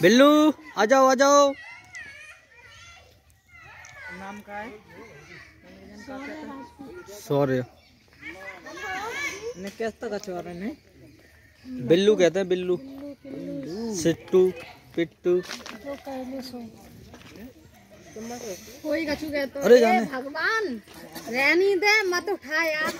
बिल्लू आ जाओ आ जाओ। नाम का है? सौर्य। ने कैसा कछुआ ने? बिल्लू कहते हैं बिल्लू। सिट्टू पिट्टू कोई कछु कहते। अरे जाने भगवान रहनी दे मत उठा यार।